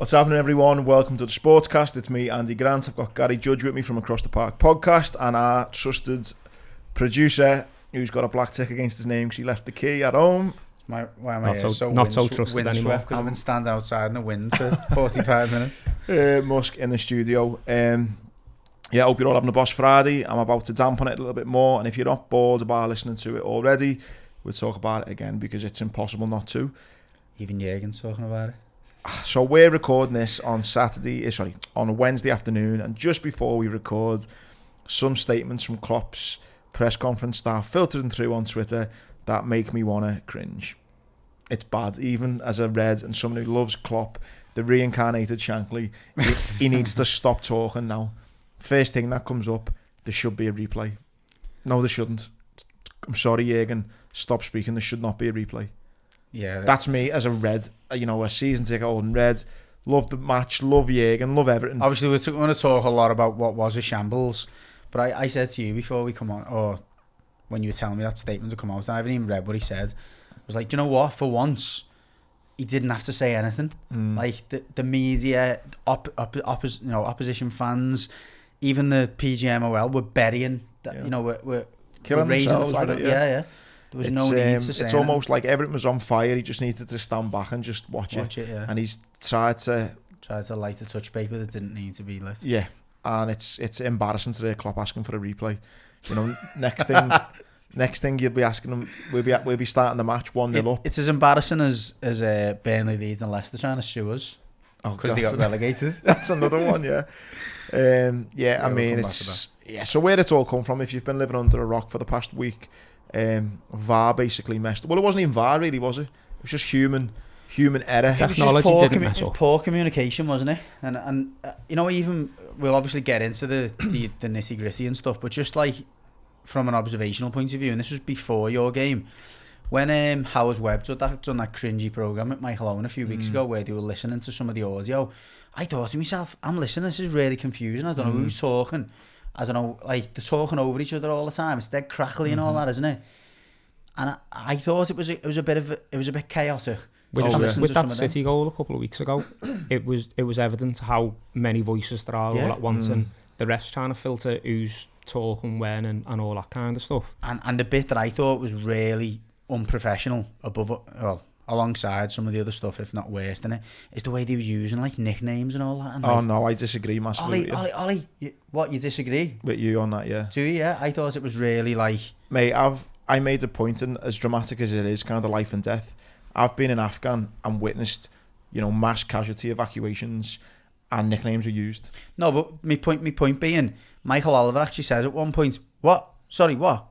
What's happening, everyone? Welcome to the Sportscast. It's me, Andy Grant. I've got Gary Judge with me from Across the Park podcast, and our trusted producer, who's got a black tick against his name because he left the key at home. Why am I not so trusted anymore? Because I've been standing outside in the wind for 45 minutes. Musk in the studio. Yeah, I hope you're all having a Boss Friday. I'm about to damp on it a little bit more, and if you're not bored about listening to it already, we'll talk about it again because it's impossible not to. Even Jürgen's talking about it. So we're recording this on on a Wednesday afternoon, and just before we record, some statements from Klopp's press conference staff filtering through on Twitter that make me want to cringe. It's bad, even as a Red and someone who loves Klopp, the reincarnated Shankly. He needs to stop talking now. First thing that comes up, there should be a replay. No, there shouldn't. I'm sorry, Jürgen. Stop speaking. There should not be a replay. Yeah, that's me as a Red, a season ticket holding Red. Love the match, love Jürgen, love Everton. Obviously, we're going to talk a lot about what was a shambles, but I said to you before we come on, or when you were telling me that statement to come out, and I haven't even read what he said. I was like, do you know what? For once, he didn't have to say anything. Like the media, opposition fans, even the PGMOL were burying that. We're killing raising themselves the flag. with it, Yeah. There was no need to say it's anything. almost like Everton was on fire. He just needed to stand back and just watch it. Yeah. And he's tried to light a touch paper that didn't need to be lit. Yeah, and it's embarrassing to hear Klopp asking for a replay. Next thing you'll be asking him, we'll be starting the match 1-0 up. It's as embarrassing as Burnley, Leeds and Leicester trying to sue us because they got relegated. That's another one, yeah. I mean, so where'd it all come from? If you've been living under a rock for the past week, VAR basically messed. Well, it wasn't even VAR really, was it? It was just human error. Technology didn't mess up. Poor communication, wasn't it? And even we'll obviously get into the nitty gritty and stuff, but just like from an observational point of view, and this was before your game, when Howard Webb done that cringy program with Michael Owen a few weeks ago, where they were listening to some of the audio, I thought to myself, I'm listening, this is really confusing. I don't know who's talking. I don't know, like they're talking over each other all the time. It's dead crackly and all that, isn't it? And I thought it was a bit chaotic. With that City goal a couple of weeks ago, it was evident how many voices there are all at once, and the refs trying to filter who's talking when and all that kind of stuff. And the bit that I thought was really unprofessional, alongside some of the other stuff, if not worse than it, is the way they were using like nicknames and all that. And no, I disagree massively. Ollie, what, you disagree? With you on that, yeah. Do you? Yeah, I thought it was really like... Mate, I made a point, and as dramatic as it is, kind of life and death, I've been in Afghan and witnessed, mass casualty evacuations, and nicknames are used. No, but my point being, Michael Oliver actually says at one point, what? Sorry, what?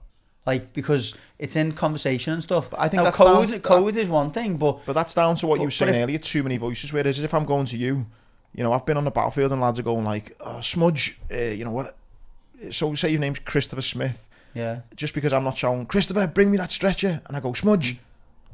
Like, because it's in conversation and stuff. But I think code is one thing, but that's down to what you were saying earlier. Too many voices. Whereas if I'm going to you, I've been on the battlefield and lads are going like, Smudge, what? So say your name's Christopher Smith. Yeah. Just because I'm not shouting, Christopher, bring me that stretcher, and I go Smudge.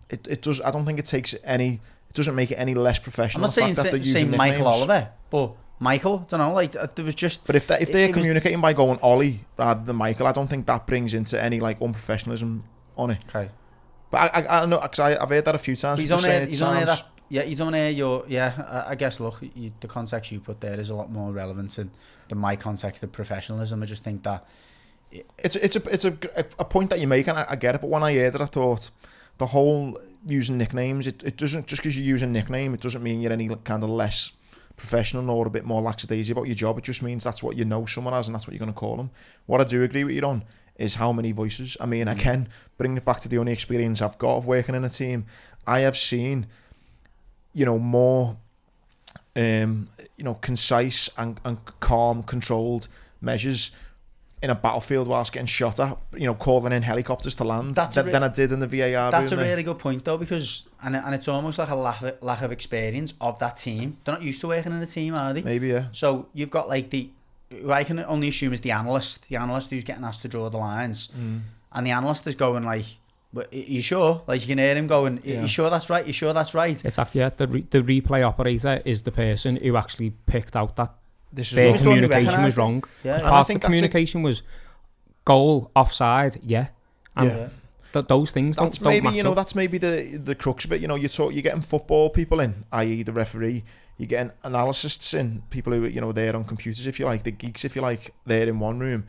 It does. I don't think it takes any. It doesn't make it any less professional. I'm not saying Michael Oliver, but Michael, don't know, like there was just. But if they're communicating by going Ollie rather than Michael, I don't think that brings into any like unprofessionalism on it. Okay. But I know, because I've heard that a few times. He's on here. I guess look, the context you put there is a lot more relevant than my context of professionalism. I just think that it's a point that you make, and I get it. But when I heard it, I thought the whole using nicknames. It doesn't, just because you use a nickname, it doesn't mean you're any kind of less professional or a bit more lackadaisy about your job. It just means that's what someone as, and that's what you're going to call them. What I do agree with you on is how many voices. I mean, I can bring it back to the only experience I've got of working in a team. I have seen, more, concise and calm, controlled measures in a battlefield whilst getting shot at, calling in helicopters to land than I did in the VAR. That's a really good point though, because and it's almost like a lack of experience of that team. They're not used to working in a team, are they? Maybe, yeah. So you've got like who I can only assume is the analyst who's getting asked to draw the lines, and the analyst is going like, "But are you sure?" Like you can hear him going, "You sure that's right? You sure that's right?" Exactly. Yeah. The replay operator is the person who actually picked out that their communication was wrong. Yeah. Part of the communication was goal, offside, and those things don't match up. That's maybe the crux of it. You're getting football people in, i.e. the referee, you're getting analysts in, people who, you know, they're on computers, if you like, the geeks, if you like, they're in one room.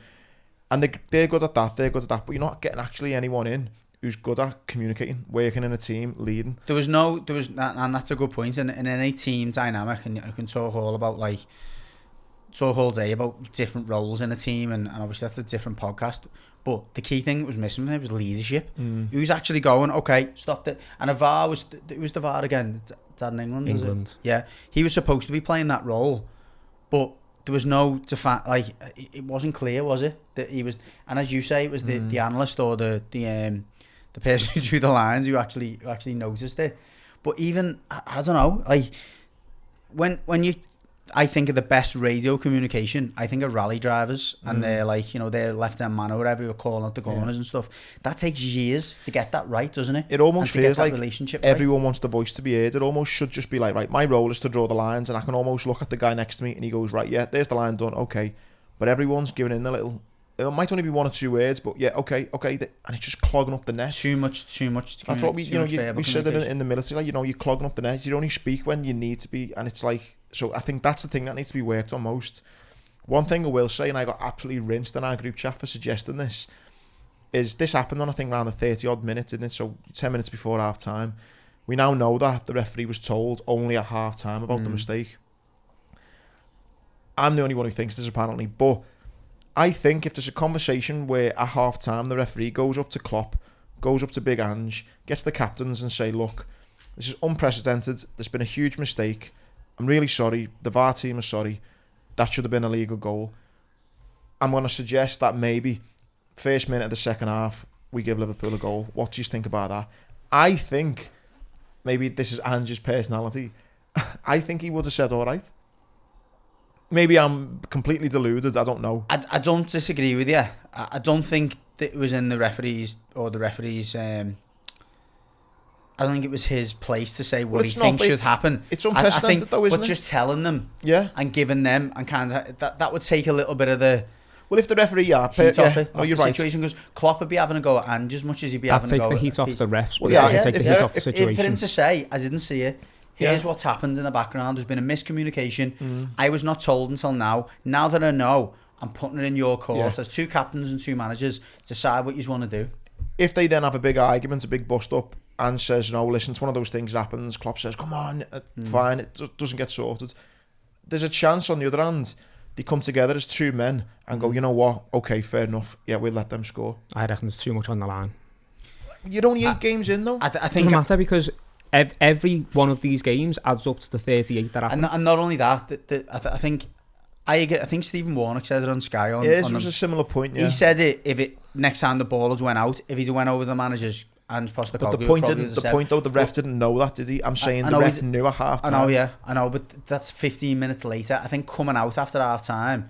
And they're good at that, but you're not getting actually anyone in who's good at communicating, working in a team, leading. And that's a good point. In any team dynamic, and I can talk all day about different roles in a team, and obviously that's a different podcast. But the key thing that was missing from there was leadership. Who's actually going, okay, stop it. And it was the VAR again? Dad in England? England. Yeah. He was supposed to be playing that role, but there was no it wasn't clear, was it? That he was, and as you say, it was the analyst or the person who drew the lines who actually noticed it. But even, I don't know, like when you, I think of the best radio communication, I think of rally drivers and they're like, you know, their left-hand man or whatever, you're calling out the corners and stuff. That takes years to get that right, doesn't it? It almost feels like everyone right. wants the voice to be heard. It almost should just be like, right, my role is to draw the lines, and I can almost look at the guy next to me and he goes, right, yeah, there's the line done, okay. But everyone's giving in the little, it might only be one or two words, but yeah, okay, and it's just clogging up the net. Too much. That's what we said in the military, like, you know, you're clogging up the net. You only speak when you need to be, and it's like, so I think that's the thing that needs to be worked on most. One thing I will say, and I got absolutely rinsed in our group chat for suggesting this, is this happened on, I think, around the 30 odd minutes, didn't it? So 10 minutes before half time. We now know that the referee was told only at half time about the mistake. I'm the only one who thinks this, apparently, but I think if there's a conversation where at half time the referee goes up to Klopp, goes up to Big Ange, gets the captains and say, look, this is unprecedented, there's been a huge mistake, I'm really sorry, the VAR team is sorry, that should have been a legal goal. I'm going to suggest that maybe first minute of the second half we give Liverpool a goal. What do you think about that? I think, maybe this is Ange's personality, I think he would have said alright. Maybe I'm completely deluded, I don't know. I don't disagree with you. I don't think that it was in the referee's I don't think it was his place to say what he thinks should happen. It's unprecedented though, isn't it? But just telling them, yeah, and giving them, and kind of that would take a little bit of the. Well, if the referee, heat off it, you're right. Situation, because Klopp would be having a go at Ange as much as he'd be having a go. That takes the heat off the refs. Well, yeah, take the heat off the situation. For him to say, I didn't see it. Here's what's happened in the background. There's been a miscommunication. I was not told until now. Now that I know, I'm putting it in your court. There's two captains and two managers. Decide what you want to do. If they then have a big argument, a big bust up, and says, no, listen, it's one of those things that happens, Klopp says, come on, fine, it doesn't get sorted. There's a chance on the other hand, they come together as two men and go, you know what, okay, fair enough, yeah, we'll let them score. I reckon there's too much on the line. You're only 8 games in though. I think it doesn't matter because every one of these games adds up to the 38 that happened. And not only that, I think Stephen Warnock said it on Sky. It was a similar point, yeah. He said it, if it next time the ball had went out, if he'd went over the manager's Ange Postecoglou. But the point though, the ref didn't know that, did he? I'm saying the ref knew at half time. I know, but that's 15 minutes later. I think coming out after half time,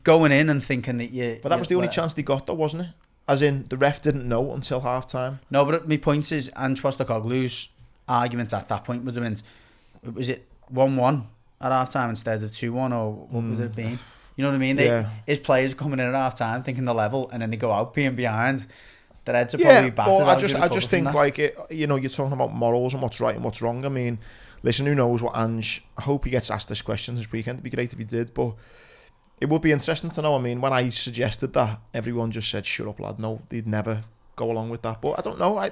going in and thinking that But that was the only chance they got though, wasn't it? As in, the ref didn't know until half time. No, but my point is, Ange Postecoglou's argument at that point would have been, was it 1-1 at half time instead of 2-1, or what was it being? You know what I mean? His players coming in at half time thinking the level, and then they go out being behind. Their heads are probably battered. Well, I just think like it, you know, you're talking about morals and what's right and what's wrong. I mean, listen, who knows what Ange? I hope he gets asked this question this weekend. It'd be great if he did, but it would be interesting to know. I mean, when I suggested that, everyone just said, "Shut up, lad." No, they'd never go along with that. But I don't know.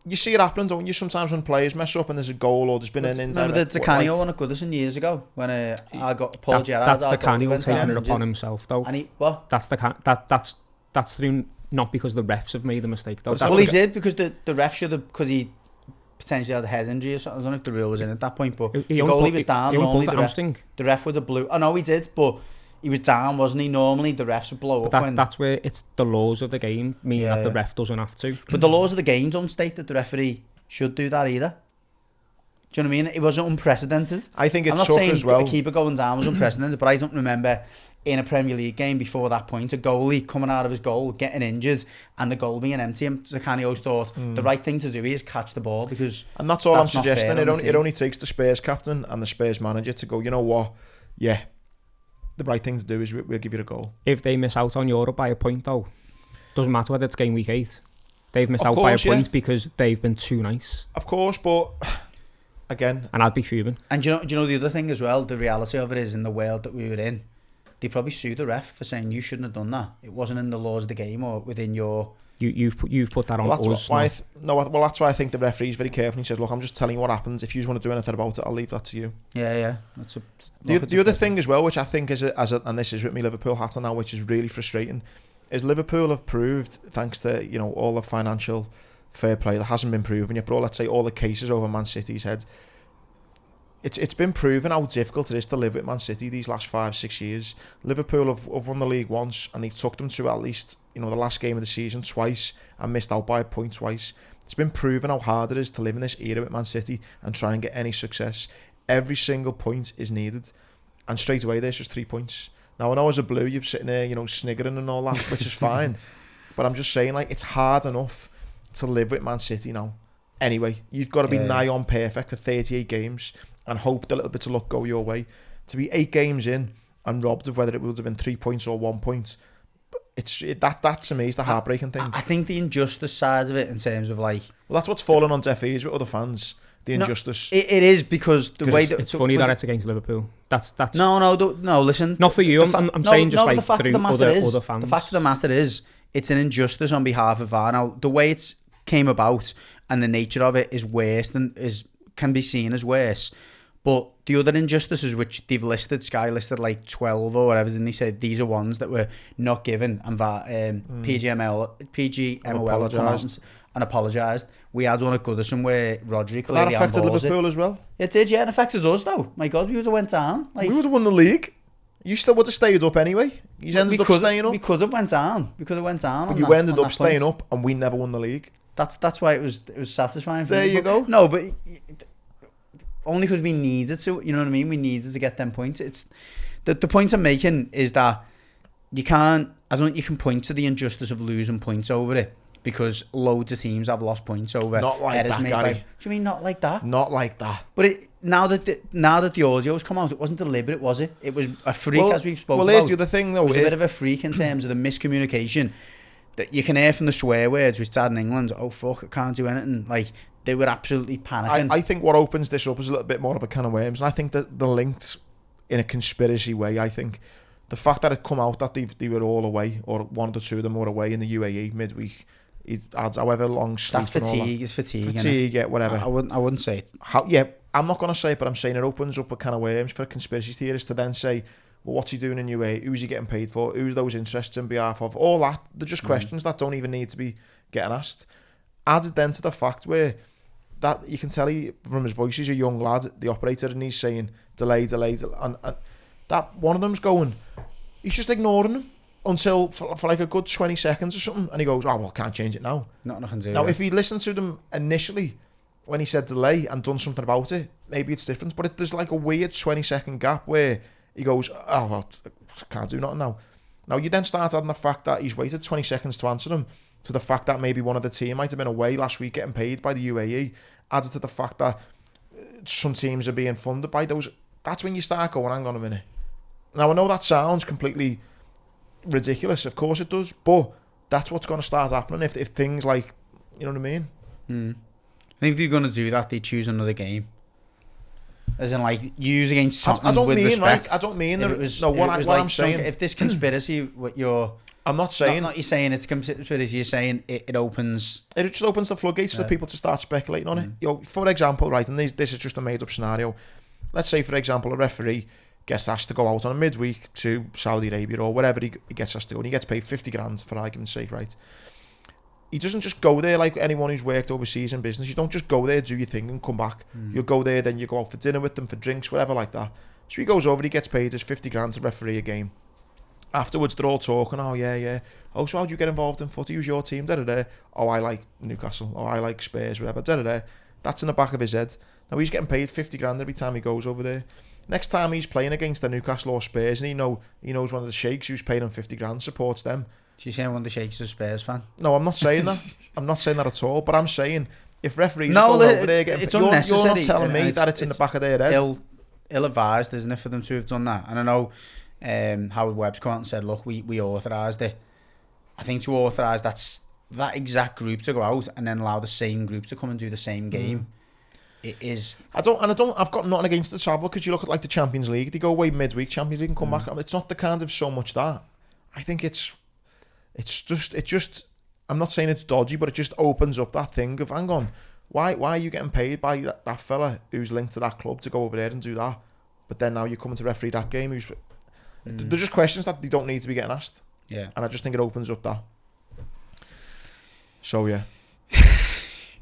You see it happen, don't you? Sometimes when players mess up and there's a goal or there's been an indirect. Remember the Di Canio one at Goodison years ago when I got Paul Gerrard. That's Di Canio taking it upon himself, though. And what? That's through. Not because the refs have made a mistake though. Well, he did, because the ref should have, because he potentially had a head injury or something. I don't know if the rule was in at that point, but the goalie was down. Normally the ref would have blew. I know he did, but he was down, wasn't he? Normally the refs would blow up. That's where it's the laws of the game mean that the ref doesn't have to. But the laws of the game don't state that the referee should do that either. Do you know what I mean? It wasn't unprecedented. I think I'm not saying the keeper going down was unprecedented, but I don't remember in a Premier League game before that point a goalie coming out of his goal getting injured and the goal being empty, and Zacanio's thought the right thing to do is catch the ball, because and that's all I'm suggesting. It only takes the Spurs captain and the Spurs manager to go, you know what, the right thing to do is we'll give you a goal. If they miss out on Europe by a point though, doesn't matter whether it's game week 8, they've missed out by a point because they've been too nice. Of course, but again. And I'd be fuming. And do you know the other thing as well? The reality of it is, in the world that we were in, they probably sued the ref for saying you shouldn't have done that. It wasn't in the laws of the game or within your... You've put that on us. That's why I think the referee's very careful. He says, look, I'm just telling you what happens. If you want to do anything about it, I'll leave that to you. Yeah. The other thing as well, which I think is, and this is with me Liverpool hat on now, which is really frustrating, is Liverpool have proved, thanks to, you know, all the financial fair play that hasn't been proven yet, but let's say all the cases over Man City's head, it's been proven how difficult it is to live with Man City these last 5-6 years. Liverpool have won the league once, and they've took them to at least, you know, the last game of the season twice and missed out by a point twice. It's been proven how hard it is to live in this era with Man City and try and get any success. Every single point is needed, and straight away there's just 3 points. Now I know as a blue you're sitting there, you know, sniggering and all that, which is fine, but I'm just saying, like, it's hard enough to live with Man City now. Anyway, you've got to be nigh on perfect for 38 games and hope the little bits of luck go your way. To be 8 games in and robbed of whether it would have been 3 points or 1 point, that to me is the heartbreaking thing. I think the injustice side of it, in terms of, like... Well, that's what's fallen on deaf ears with other fans. The injustice. It is, because the way that... It's funny that it's against Liverpool. That's No, listen. Not for you. I'm saying just like through other fans. The fact of the matter is, it's an injustice on behalf of VAR. Now, the way it's came about and the nature of it is worse can be seen as worse. But the other injustices, which they've listed, Sky listed like 12 or whatever, and they said these are ones that were not given, and PGMOL have come out and apologised. We had one at Goodison where Rodri clearly that affected Liverpool as well. It did, yeah, and affected us though. My God, we would have went down. Like, we would have won the league. You still would have stayed up anyway. You ended up staying up. We could have went down. But you ended up staying up, and we never won the league. That's why it was satisfying for me. There you go. No, but only because we needed to, you know what I mean? We needed to get them points. It's the point I'm making is that I don't think you can point to the injustice of losing points over it, because loads of teams have lost points over. Not like that, Gary. Do you mean not like that? Not like that. But now that the audio's come out, it wasn't deliberate, was it? It was a freak, as we've spoken about. Well, here's the other thing, though. It was a bit of a freak in terms of the miscommunication that you can hear from the swear words, which dad in England, oh fuck, I can't do anything. Like, they were absolutely panicking. I think what opens this up is a little bit more of a can of worms, and I think that the linked in a conspiracy way. I think the fact that it come out that they were all away, or one or two of them were away in the UAE midweek, it adds however long sleep. That's fatigue. It's fatigue. Fatigue, yeah, whatever. I wouldn't say it. I'm not going to say it, but I'm saying it opens up a can of worms for conspiracy theorists to then say, well, what's he doing in UAE? Who's he getting paid for? Who's those interests in behalf of? All that. They're just questions that don't even need to be getting asked. Added then to the fact where that you can tell from his voice, he's a young lad, the operator, and he's saying delay, and that one of them's going, he's just ignoring him until for like a good 20 seconds or something, and he goes, oh well, can't change it now. Nothing to do. Now, if he listened to them initially when he said delay and done something about it, maybe it's different, but there's like a weird 20-second gap where he goes, oh well, can't do nothing now. Now you then start adding the fact that he's waited 20 seconds to answer them, to the fact that maybe one of the team might have been away last week getting paid by the UAE, added to the fact that some teams are being funded by those. That's when you start going, hang on a minute. Now I know that sounds completely ridiculous, of course it does, but that's what's going to start happening if things like, you know what I mean? I think if they're going to do that, they choose another game. As in, like, use against Tottenham. I don't with mean, respect. Right? I don't mean that. What I'm saying, if this conspiracy, what you're, I'm not saying. Not you saying it's conspiracy. You're saying it opens. It just opens the floodgates for people to start speculating on it. You know, for example, right, and this is just a made-up scenario. Let's say, for example, a referee gets asked to go out on a midweek to Saudi Arabia or wherever he gets asked to, and he gets paid 50 grand for argument's sake, right? He doesn't just go there like anyone who's worked overseas in business. You don't just go there, do your thing and come back. You'll go there, then you go out for dinner with them, for drinks, whatever like that. So he goes over, he gets paid his 50 grand to referee a game. Afterwards, they're all talking, oh yeah. Oh, so how do you get involved in footy? Who's your team? Da-da-da. Oh, I like Newcastle. Oh, I like Spurs, whatever. Da-da-da. That's in the back of his head. Now he's getting paid 50 grand every time he goes over there. Next time he's playing against the Newcastle or Spurs, and he knows one of the sheikhs who's paying him 50 grand, supports them. So you're saying one of the sheikhs is a Spurs fan? No, I'm not saying that. I'm not saying that at all. But I'm saying if referees are going over there getting, it's unnecessary. You're not telling me that it's in the back of their head. Ill-advised, isn't it, for them to have done that? And I know Howard Webb's come out and said, look, we authorised it. I think to authorise that exact group to go out and then allow the same group to come and do the same game it is. I've got nothing against the travel, because you look at like the Champions League, they go away midweek Champions League and come back. It's not the kind of so much that. I think it's just. I'm not saying it's dodgy, but it just opens up that thing of, hang on, why are you getting paid by that fella who's linked to that club to go over there and do that? But then now you're coming to referee that game. They're just questions that they don't need to be getting asked. Yeah. And I just think it opens up that. So yeah. It's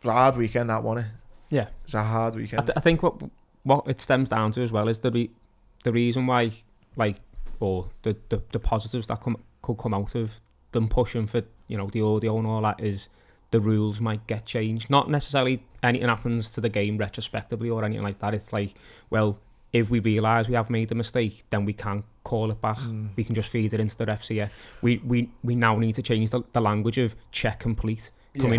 a hard weekend, that one. Yeah. It's a hard weekend. I think what it stems down to as well is the reason why, like, or the positives that could come out of them pushing for, you know, the audio and all that, is the rules might get changed. Not necessarily anything happens to the game retrospectively or anything like that. It's like, well, if we realise we have made a mistake, then we can't call it back. We can just feed it into the refs here. We now need to change the language of check complete. Can we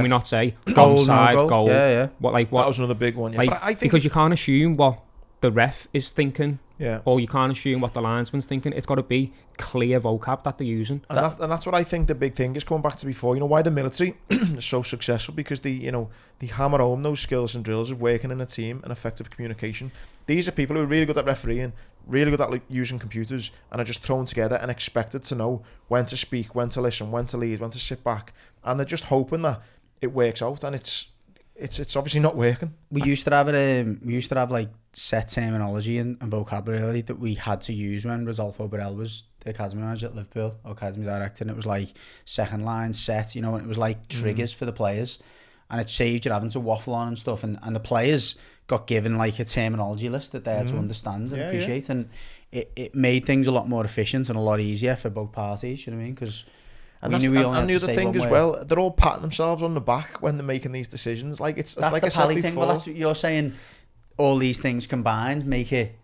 not say onside, goal? Yeah. What that was another big one. Yeah. Like, I think because you can't assume what the ref is thinking. Yeah. Or you can't assume what the linesman's thinking. It's got to be clear vocab that they're using. And that's what I think the big thing is, coming back to before. You know why the military is so successful? Because they hammer home those skills and drills of working in a team and effective communication. These are people who are really good at refereeing, really good at using computers, and are just thrown together and expected to know when to speak, when to listen, when to lead, when to sit back. And they're just hoping that it works out, and it's obviously not working. We used to have like set terminology and vocabulary that we had to use when Rodolfo Borrell was the academy manager at Liverpool, or academy director, and it was like second line set, and it was like triggers for the players, and it saved you having to waffle on and stuff, and the players got given like a terminology list that they had to understand and appreciate, and it made things a lot more efficient and a lot easier for both parties, you know what I mean? Because and the other thing as well, they're all patting themselves on the back when they're making these decisions. Like it's like the I said before. thing. Well, that's what you're saying. All these things combined make it.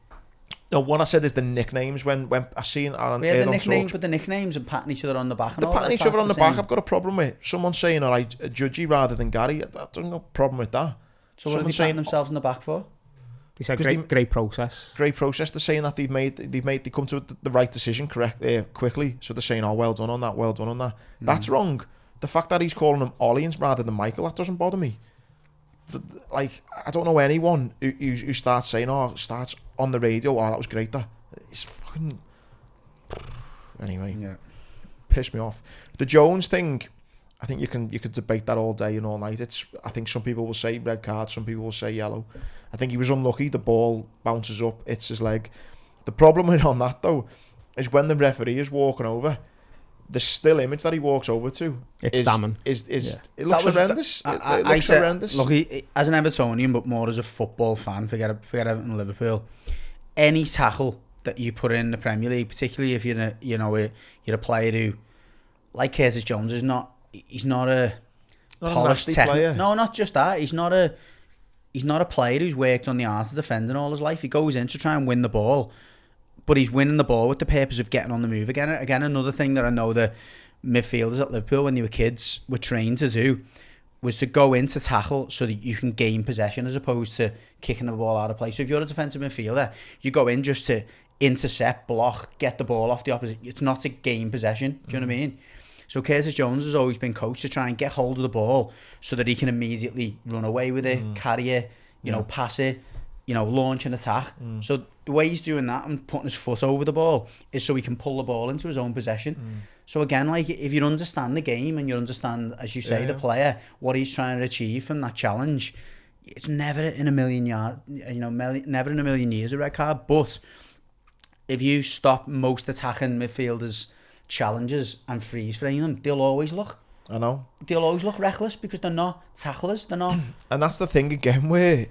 No, what I said is the nicknames. When I seen Alan, the nicknames, but the nicknames and patting each other on the back. And patting each other on the back, I've got a problem with. Someone saying, "All right, Judgy rather than Gary." I don't have a problem with that. So what are they patting themselves on the back for? They said great process. Great process. They're saying that they come to the right decision quickly. So they're saying, "Oh, well done on that, well done on that." That's wrong. The fact that he's calling them Ollies rather than Michael, that doesn't bother me. Like, I don't know anyone who starts saying, starts on the radio, "Oh, that was great." That it's fucking. Anyway, pissed me off. The Jones thing, I think you can debate that all day and all night. I think some people will say red card, some people will say yellow. I think he was unlucky. The ball bounces up, hits his leg. The problem with on that though is when the referee is walking over, the still image that he walks over to it's damning. It looks horrendous. It looks horrendous. Look, as an Evertonian, but more as a football fan, forget Everton and Liverpool. Any tackle that you put in the Premier League, particularly if you're a player who, like Curtis Jones, he's not a polished player. No, not just that. He's not a player who's worked on the art of defending all his life. He goes in to try and win the ball, but he's winning the ball with the purpose of getting on the move again. Again, another thing that I know the midfielders at Liverpool, when they were kids, were trained to do, was to go in to tackle so that you can gain possession as opposed to kicking the ball out of play. So if you're a defensive midfielder, you go in just to intercept, block, get the ball off the opposite. It's not to gain possession. Do you know what I mean? So Curtis Jones has always been coached to try and get hold of the ball so that he can immediately run away with it, carry it, pass it, launch an attack. So the way he's doing that and putting his foot over the ball is so he can pull the ball into his own possession. So again, like, if you understand the game and you understand, as you say, the player, what he's trying to achieve from that challenge, it's never in a million years a red card. But if you stop most attacking midfielders' challenges and freeze frame them, they'll always look reckless because they're not tacklers. They're not. And that's the thing again, where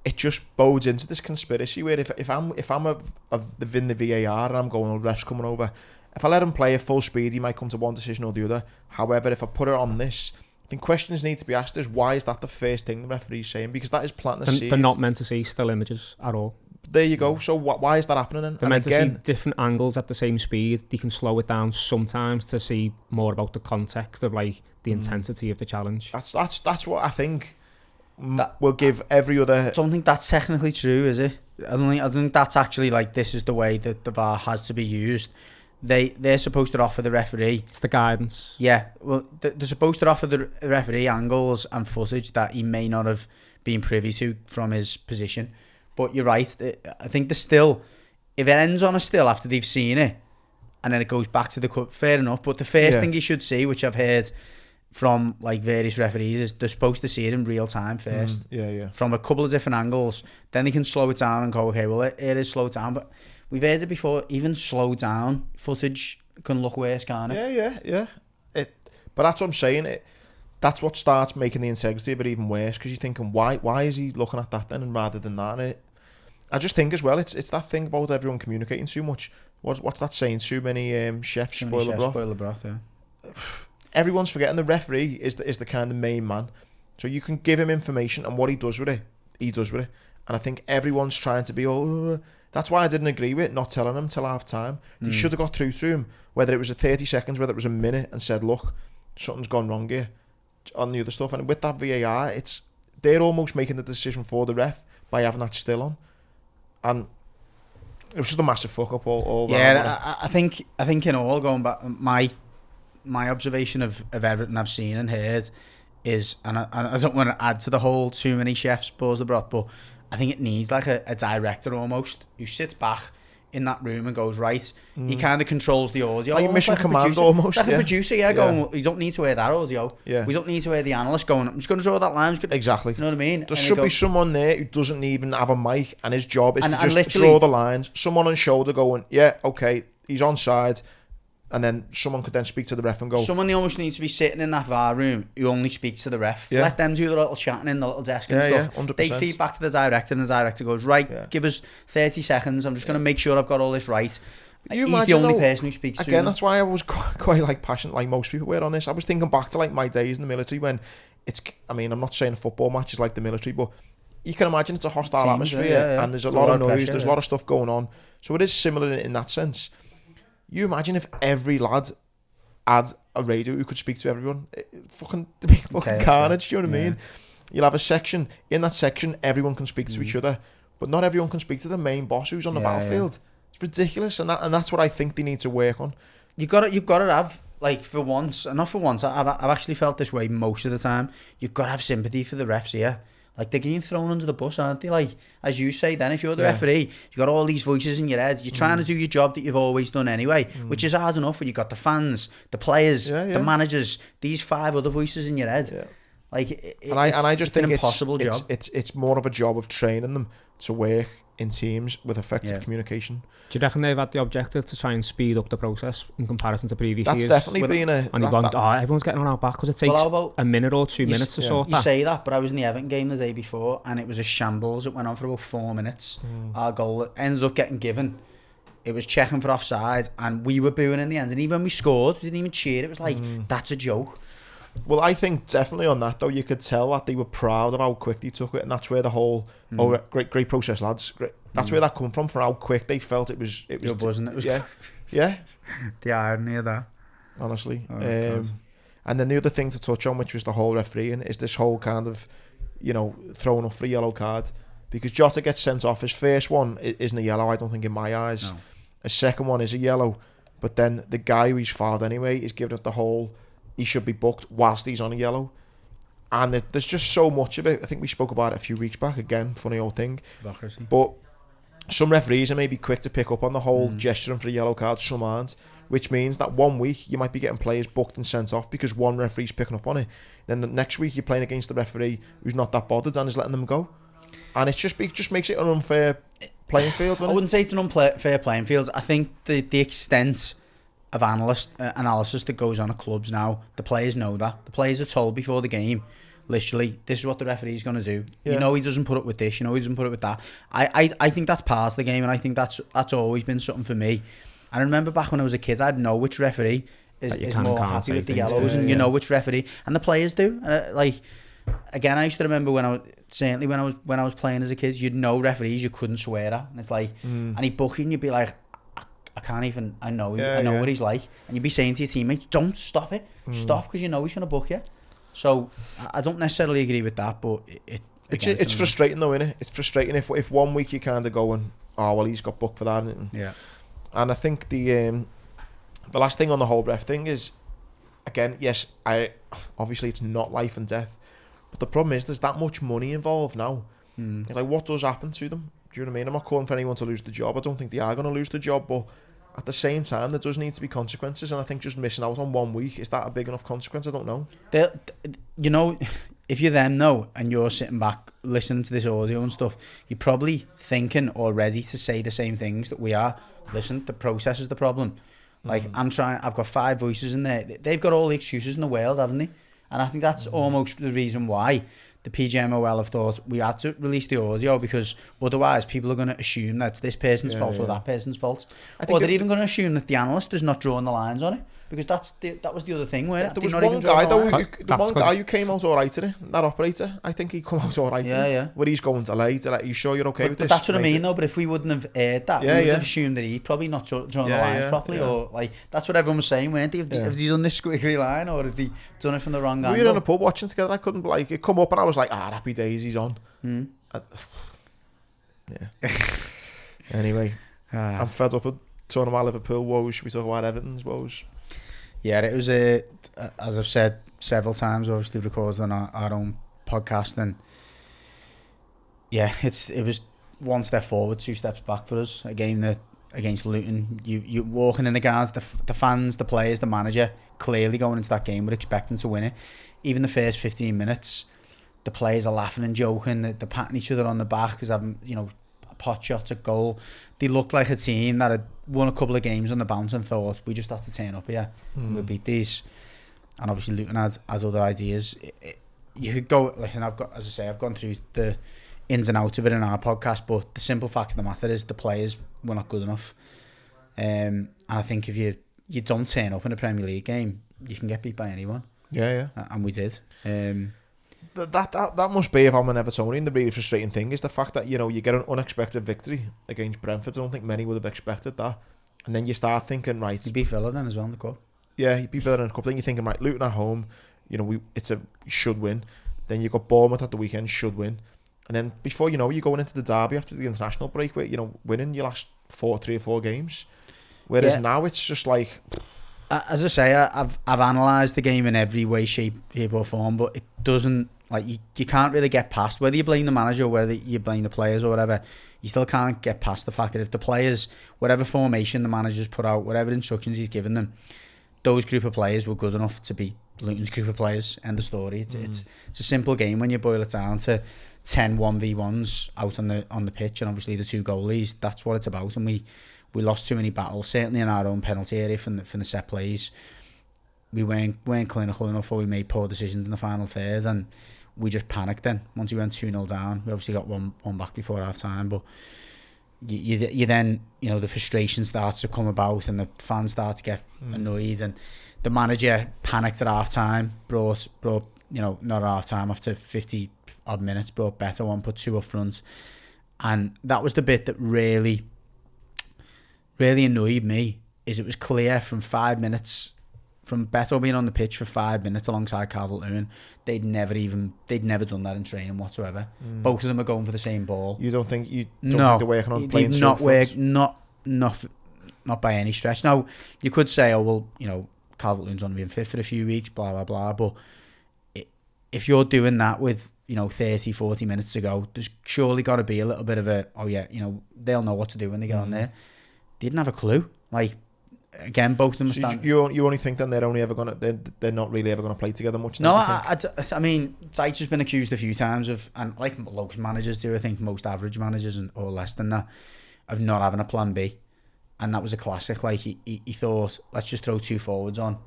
it just bodes into this conspiracy where if I'm within the VAR and I'm going, ref's coming over, if I let him play at full speed, he might come to one decision or the other. However, if I put it on this, I think questions need to be asked is, why is that the first thing the referee's saying? Because that is planting a seed. They're not meant to see still images at all. There you go. So why is that happening then? They're meant to see different angles at the same speed. They can slow it down sometimes to see more about the context of, like, the intensity of the challenge. That's what I think will give every other. I don't think that's technically true, is it? I don't think that's actually, like, this is the way that the VAR has to be used. They're supposed to offer the referee. It's the guidance. Yeah, well, they're supposed to offer the referee angles and footage that he may not have been privy to from his position. But you're right. I think the still, if it ends on a still after they've seen it, and then it goes back to the cup, fair enough. But the first thing you should see, which I've heard from like various referees, is they're supposed to see it in real time first. From a couple of different angles. Then they can slow it down and go, okay, well, it is slowed down. But we've heard it before, even slow down footage can look worse, can't it? Yeah. But that's what I'm saying. That's what starts making the integrity of it even worse, because you're thinking, why is he looking at that then, and rather than that? I just think as well, it's that thing about everyone communicating too much. What's that saying? Too many chefs spoil the broth. Spoil the broth, yeah. Everyone's forgetting the referee is the kind of main man. So you can give him information, and what he does with it, he does with it. And I think everyone's trying to be all... That's why I didn't agree with not telling him till half time. They should have got through to him, whether it was a 30 seconds, whether it was a minute, and said, look, something's gone wrong here on the other stuff. And with that VAR, they're almost making the decision for the ref by having that still on. And it was just a massive fuck up all yeah, I think in all, going back, my observation of Everton I've seen and heard is, and I don't want to add to the whole too many chefs spoils the broth, but I think it needs like a director almost who sits back in that room and goes, right, he kind of controls the audio. Like mission command almost. Like a producer, going, you don't need to hear that audio. Yeah. We don't need to hear the analyst going, I'm just going to draw that line. Exactly. You know what I mean? There should be someone there who doesn't even have a mic, and his job is to just draw the lines. Someone on shoulder going, yeah, okay, he's onside. And then someone could then speak to the ref and go... Someone almost needs to be sitting in that VAR room who only speaks to the ref. Yeah. Let them do the little chatting in the little desk and stuff. Yeah, 100%. They feed back to the director, and the director goes, right, give us 30 seconds. I'm just going to make sure I've got all this right. He's the only person who speaks to them. Again, that's why I was quite like passionate, like most people were on this. I was thinking back to like my days in the military when I'm not saying a football match is like the military, but you can imagine it's a hostile atmosphere and there's a lot of noise, pressure, there's a lot of stuff going on. So it is similar in that sense. You imagine if every lad had a radio who could speak to everyone. Fucking carnage, do you know what I mean? You'll have a section. In that section, everyone can speak to each other, but not everyone can speak to the main boss who's on the battlefield. It's ridiculous, and that's what I think they need to work on. You've got to have, like, for once, and not for once, I've actually felt this way most of the time, you've got to have sympathy for the refs here. Like, they're getting thrown under the bus, aren't they? Like, as you say, then, if you're the referee, you've got all these voices in your head. You're trying to do your job that you've always done anyway, which is hard enough when you've got the fans, the players, the managers, these 5 other voices in your head. Yeah. Like, I just think it's an impossible job. It's more of a job of training them to work in teams with effective communication. Do you reckon they've had the objective to try and speed up the process in comparison to previous years? That's definitely been a... And you've gone, everyone's getting on our back because it takes a minute or 2 minutes to sort that. You say that, but I was in the Everton game the day before and it was a shambles. It went on for about 4 minutes. Our goal ends up getting given. It was checking for offside and we were booing in the end. And even when we scored, we didn't even cheer. It was like, that's a joke. Well, I think definitely on that, though, you could tell that they were proud of how quick they took it, and that's where the whole great process, lads. That's where that come from, for how quick they felt it was. You're buzzing. It was yeah. The irony of that, honestly. And then the other thing to touch on, which was the whole refereeing, is this whole kind of, throwing up for a yellow card, because Jota gets sent off. His first one isn't a yellow, I don't think, in my eyes. No. His second one is a yellow, but then the guy who he's fouled anyway is giving it the whole. He should be booked whilst he's on a yellow. And there's just so much of it. I think we spoke about it a few weeks back. Again, funny old thing. Democracy. But some referees are maybe quick to pick up on the whole gesturing for a yellow card, some aren't. Which means that 1 week you might be getting players booked and sent off because one referee's picking up on it. Then the next week you're playing against the referee who's not that bothered and is letting them go. And it just makes it an unfair playing field, doesn't it? I wouldn't say it's an unfair playing field. I think the extent of analysis that goes on at clubs now, the players know that. The players are told before the game, literally, this is what the referee's going to do. He doesn't put up with this, he doesn't put up with that. I think that's part of the game, and I think that's always been something for me. I remember back when I was a kid, I'd know which referee is more happy with the yellows, and you know which referee, and the players do. Again, I used to remember when I was playing as a kid, you'd know referees you couldn't swear at, and it's like, and he'd book you, and you'd be like, I know what he's like, and you'd be saying to your teammates, don't stop it, stop, because you know he's going to book you. So I don't necessarily agree with that, but it's frustrating though, isn't it? It's frustrating if 1 week you're kind of going, oh well, he's got booked for that, and I think the last thing on the whole ref thing is, again, yes, obviously it's not life and death, But the problem is there's that much money involved now. It's like, what does happen to them? Do you know what I mean? I'm not calling for anyone to lose the job. I don't think they are going to lose the job, but at the same time, there does need to be consequences, and I think just missing out on 1 week, is that a big enough consequence? I don't know. You know, if you're them now and you're sitting back listening to this audio and stuff, you're probably thinking or ready to say the same things that we are. Listen, the process is the problem. Like, I've got 5 voices in there. They've got all the excuses in the world, haven't they? And I think that's almost the reason why the PGMOL have thought we had to release the audio, because otherwise people are going to assume that it's this person's fault or that person's fault. Or they're even going to assume that the analyst is not drawing the lines on it, because that was the other thing. Where there was one guy though, one guy who came out alright today, that operator. I think he come out alright. Yeah. Where he's going to lay, are you sure you're okay with this? But that's what I mean though. But if we wouldn't have aired that, we would have assumed that he'd probably not drawing the lines properly, or like that's what everyone was saying, weren't they? Have they done this squiggly line, or have they done it from the wrong angle? We were in a pub watching together. I couldn't it come up and I was like, happy days, he's on. Anyway, I'm fed up with talking about Liverpool woes. Should we talk about Everton's woes? Yeah, it was as I've said several times, obviously recorded on our own podcast, and yeah, it was 1 step forward, 2 steps back for us. A game that against Luton, you walking in the grounds, the fans, the players, the manager, clearly going into that game, we're expecting to win it. Even the first 15 minutes, the players are laughing and joking, they're patting each other on the back because having, pot shots at goal. They looked like a team that had won a couple of games on the bounce and thought, we just have to turn up here and we'll beat these. And obviously Luton has other ideas. You could go, listen, I've gone through the ins and outs of it in our podcast, but the simple fact of the matter is the players were not good enough. And I think if you don't turn up in a Premier League game, you can get beat by anyone. Yeah. And we did. That must be, if I'm an Evertonian, the really frustrating thing is the fact that, you get an unexpected victory against Brentford. I don't think many would have expected that. And then you start thinking, right... You beat Villa then as well in the cup. Yeah, you beat Villa in the cup. Then you're thinking, right, Luton at home, should win. Then you got Bournemouth at the weekend, should win. And then before you know, you're going into the derby after the international break where, winning your last 3 or 4 games. Whereas now it's just like... As I say, I've analysed the game in every way, shape or form, but it doesn't... Like, you can't really get past, whether you blame the manager or whether you blame the players or whatever, you still can't get past the fact that if the players, whatever formation the manager's put out, whatever instructions he's given them, those group of players were good enough to beat Luton's group of players. End of story. It's a simple game when you boil it down to 10 1v1s out on the pitch, and obviously the 2 goalies. That's what it's about, and we lost too many battles, certainly in our own penalty area from the set plays. We weren't clinical enough, or we made poor decisions in the final third, and we just panicked then. Once we went 2-0 down, we obviously got one back before half time, but you then, the frustration starts to come about and the fans start to get annoyed, and the manager panicked at half time, brought not at half time, after 50 odd minutes, brought better one, put 2 up front, and that was the bit that really annoyed me. Is it was clear from 5 minutes, from Beto being on the pitch for 5 minutes alongside Calvert-Lewin, they'd never done that in training whatsoever. Both of them are going for the same ball. You don't think they're working on playing not by any stretch. Now you could say, Calvert-Lewin's only been fit for a few weeks, blah blah blah. But if you're doing that with 30-40 minutes to go, there's surely got to be a little bit of a they'll know what to do when they get on there. They didn't have a clue. Like, again, both of them stand. You only think then they're not really ever going to play together much? No, I mean, Zeitz has been accused a few times of, and like most managers do, I think most average managers or less than that, of not having a plan B, and that was a classic. Like he thought, let's just throw 2 forwards on,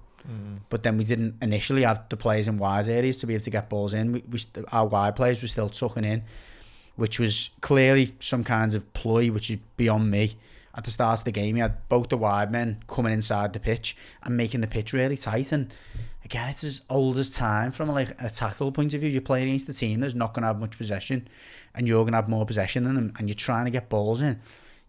but then we didn't initially have the players in wide areas to be able to get balls in. Our wide players were still tucking in, which was clearly some kinds of ploy, which is beyond me. At the start of the game, you had both the wide men coming inside the pitch and making the pitch really tight. And again, it's as old as time from a tactical point of view. You're playing against the team that's not going to have much possession, and you're going to have more possession than them, and you're trying to get balls in.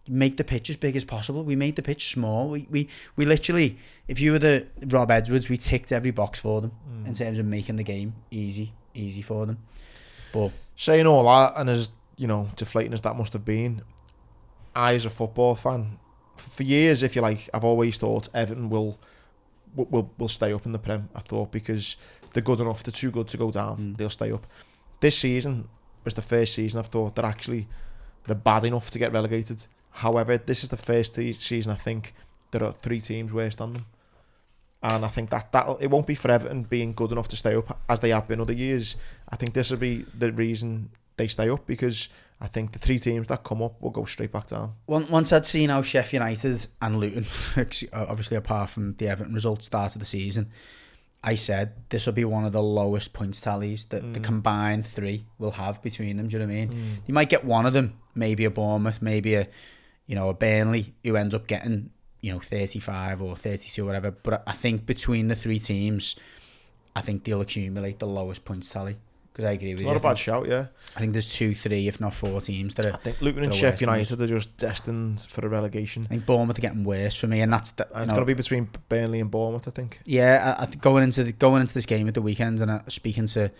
You make the pitch as big as possible. We made the pitch small. We literally, if you were the Rob Edwards, we ticked every box for them in terms of making the game easy for them. But saying all that, and as deflating as that must have been, I, as a football fan, for years, if you like, I've always thought Everton will will stay up in the Prem, I thought, because they're good enough, they're too good to go down, they'll stay up. This season was the first season I've thought they're bad enough to get relegated. However, this is the first season I think there are 3 teams worse than them. And I think that it won't be for Everton being good enough to stay up as they have been other years. I think this will be the reason they stay up, because I think the 3 teams that come up will go straight back down. Once I'd seen how Sheffield United and Luton, obviously apart from the Everton result, started the season, I said this will be one of the lowest points tallies that the combined 3 will have between them. Do you know what I mean? You might get one of them, maybe a Bournemouth, maybe a Burnley, who ends up getting 35 or 32 or whatever. But I think between the 3 teams, I think they'll accumulate the lowest points tally. Because I agree with you. Not a bad shout, yeah. I think there's 2, 3, if not 4 teams that are. I think Luton and Sheffield United are just destined for a relegation. I think Bournemouth are getting worse for me, and that's it's going to be between Burnley and Bournemouth, I think. Yeah, I think going into this game at the weekend, and speaking to,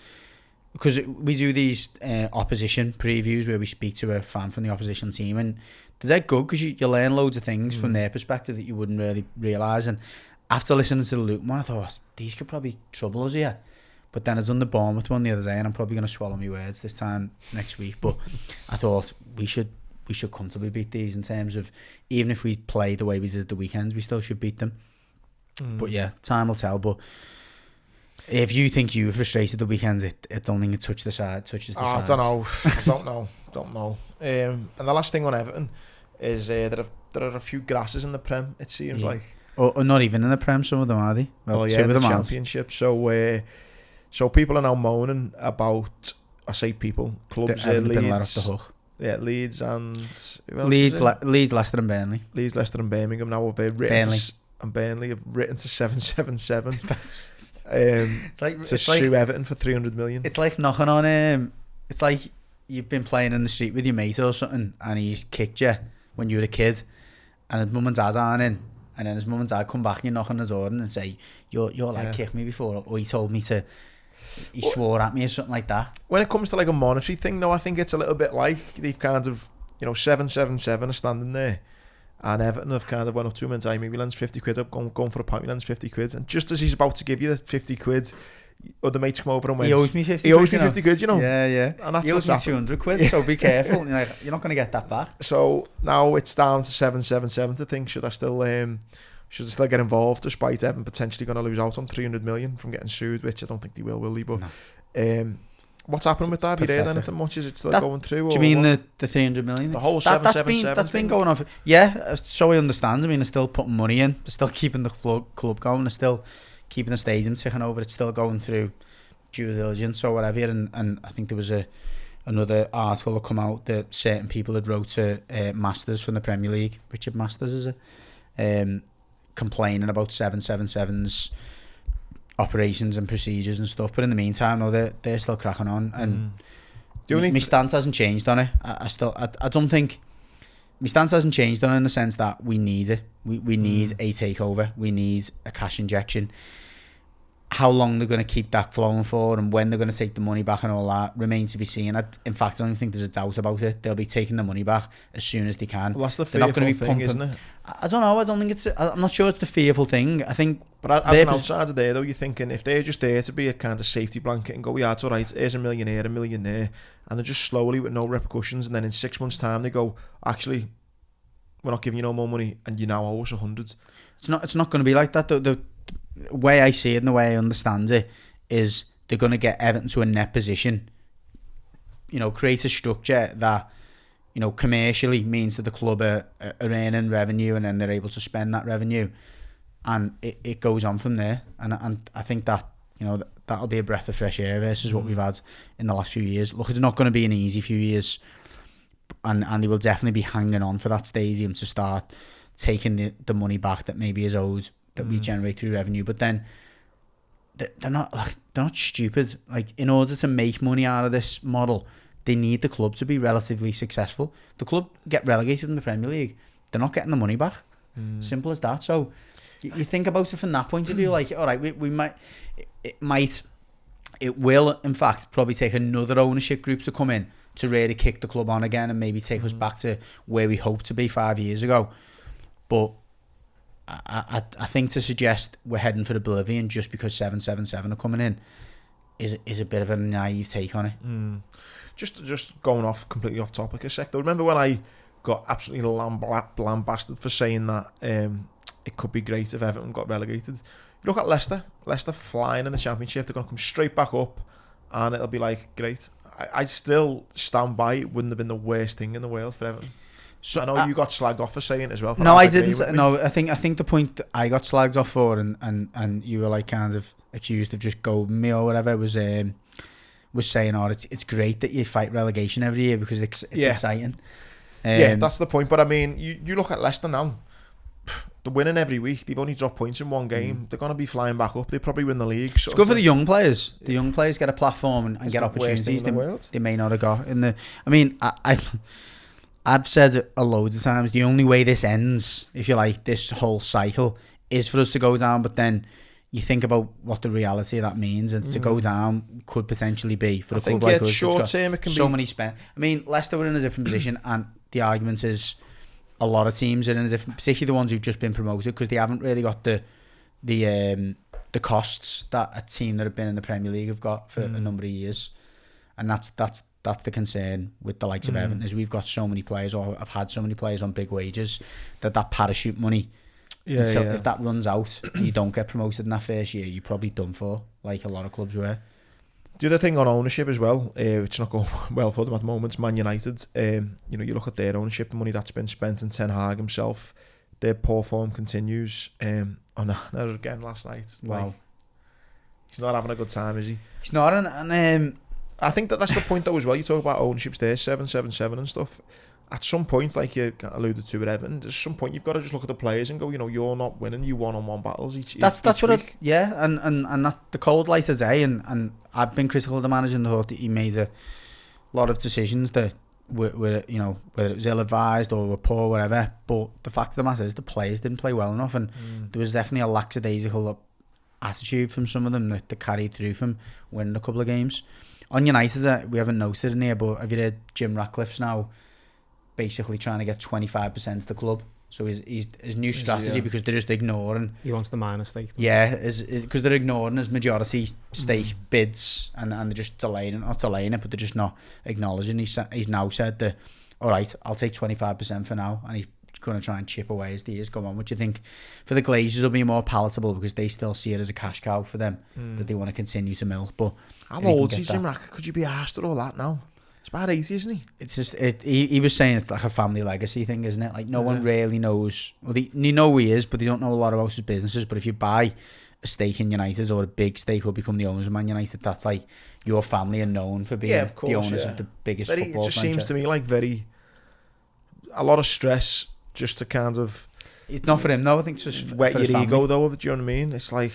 because we do these opposition previews where we speak to a fan from the opposition team, and they're good because you learn loads of things from their perspective that you wouldn't really realise. And after listening to the Luton one, I thought these could probably trouble us here. But then I've done the Bournemouth one the other day, and I'm probably going to swallow my words this time next week. But I thought we should comfortably beat these in terms of, even if we play the way we did at the weekends, we still should beat them. But yeah, time will tell. But if you think you were frustrated the weekends, I don't think it touches the side. I don't know. And the last thing on Everton is there are a few grasses in the Prem, it seems like. Or not even in the Prem, some of them, are they? Well, yeah, in the Championship. So people are now moaning about, I say people, clubs, Leeds. Yeah, Leeds and who else Leeds, Leicester and Burnley. Leeds, Leicester and Birmingham now have written Burnley have written to 777 to sue Everton for 300 million. It's like knocking on it's like you've been playing in the street with your mate or something, and he's kicked you when you were a kid, and his mum and dad aren't in, and then his mum and dad come back and you knock on the door and say you're like kicked me before, or he told me to. He swore at me or something like that. When it comes to like a monetary thing, though, I think it's a little bit like they've kind of, 777 are standing there, and Everton have kind of went up to him and said, maybe lends 50 quid up, going for a pint, he lends 50 quid. And just as he's about to give you the 50 quid, other mates come over and went, he owes me 50 quid, Yeah. And that's he owes me 200 quid, so be careful. You're not going to get that back. So now it's down to 777 to think, should I still get involved, despite Everton potentially going to lose out on 300 million from getting sued, which I don't think they will they? But no. What's happening with that? Have you heard anything much? Is it still going through? Do you mean the 300 million? The whole 777 that's been going on. Yeah, so I understand. I mean, they're still putting money in. They're still keeping the club going. They're still keeping the stadium ticking over. It's still going through due diligence or whatever. And I think there was another article that come out that certain people had wrote to Masters from the Premier League. Richard Masters, is it? Complaining about 777's operations and procedures and stuff, but in the meantime, no, they're still cracking on, and my stance hasn't changed on it. I don't think my stance hasn't changed on it in the sense that we need it. We need a takeover. We need a cash injection. How long they're going to keep that flowing for, and when they're going to take the money back and all that, remains to be seen. In fact, I don't think there's a doubt about it. They'll be taking the money back as soon as they can. Well, that's the fearful thing, isn't it? I don't know. I don't think I'm not sure it's the fearful thing. I think, but as an outsider there, though, you're thinking if they're just there to be a kind of safety blanket and go, yeah, it's all right. Here's a million here, a million there, and they're just slowly with no repercussions, and then in 6 months' time they go, actually, we're not giving you no more money, and you now owe us 100. It's not going to be like that. The way I see it and the way I understand it is they're going to get Everton to a net position, create a structure that, commercially means that the club are earning revenue, and then they're able to spend that revenue, and it goes on from there. And I think that, that'll be a breath of fresh air versus what we've had in the last few years. Look, it's not going to be an easy few years, and they will definitely be hanging on for that stadium to start taking the money back that maybe is owed, that we generate through revenue. But then they're not stupid. Like, in order to make money out of this model, they need the club to be relatively successful. The club get relegated in the Premier League, they're not getting the money back. Simple as that. So you think about it from that point of view, like, all right, it will in fact probably take another ownership group to come in to really kick the club on again and maybe take us back to where we hoped to be 5 years ago. But I think to suggest we're heading for oblivion just because 777 are coming in is a bit of a naive take on it. Just going off completely off topic a sec though. Remember when I got absolutely lambasted for saying that it could be great if Everton got relegated? Look at Leicester flying in the Championship. They're going to come straight back up and it'll be like great. I still stand by it wouldn't have been the worst thing in the world for Everton. So I know you got slagged off for saying it as well. No, I didn't. No, I think the point that I got slagged off for and you were like kind of accused of just going me or whatever was saying, it's great that you fight relegation every year because it's exciting. That's the point. But I mean, you look at Leicester now. They're winning every week. They've only dropped points in one game. They're going to be flying back up. They probably win the league. So it's good for the young players. The young players get a platform and get opportunities they may not have got. I mean, I've said it a loads of times. The only way this ends, if you like, this whole cycle, is for us to go down. But then you think about what the reality of that means, and to go down could potentially be for a club like us. Short term, it can so be many spent. I mean, Leicester were in a different position, and the argument is a lot of teams are in a different, particularly the ones who've just been promoted, because they haven't really got the costs that a team that have been in the Premier League have got for a number of years, and that's the concern with the likes of Everton, is we've got so many players, or have had so many players on big wages, that parachute money, if that runs out and you don't get promoted in that first year, you're probably done for, like a lot of clubs were. The other thing on ownership as well, it's not going well for them at the moment. It's Man United. You look at their ownership, the money that's been spent in Ten Hag himself, their poor form continues. Another again last night. Wow. Like, he's not having a good time, is he? He's not, and I think that's the point though as well. You talk about ownerships there, 777 and stuff. At some point, like you alluded to with Everton, at some point you've got to just look at the players and go, you're not winning you one-on-one battles each that's what week. And that the cold light of day, and I've been critical of the manager and thought that he made a lot of decisions that were whether it was ill-advised or were poor, whatever, but the fact of the matter is the players didn't play well enough, and there was definitely a lackadaisical attitude from some of them that carried through from winning a couple of games. On United, we haven't noted in here, but have you heard Jim Ratcliffe's now basically trying to get 25% of the club? So his new strategy, because they're just ignoring. He wants the minor stake. Is because they're ignoring his majority stake bids, and they're just delaying it, but they're just not acknowledging. He's now said that, all right, I'll take 25% for now, and he's going to try and chip away as the years go on. What do you think for the Glazers will be more palatable, because they still see it as a cash cow for them that they want to continue to milk? But how old is Jim Ratcliffe? Could you be asked at all that now? It's about 80, isn't he? It's just he was saying it's like a family legacy thing, isn't it? Like no one really knows. Well, they know who he is, but they don't know a lot about his businesses. But if you buy a stake in United, or a big stake, or become the owners of Man United, that's like your family are known for being the owners of the biggest football franchise. It just franchise. seems to me like a lot of stress just to kind of. It's not for him, though. I think it's just wet for your his ego, though. Do you know what I mean? It's like.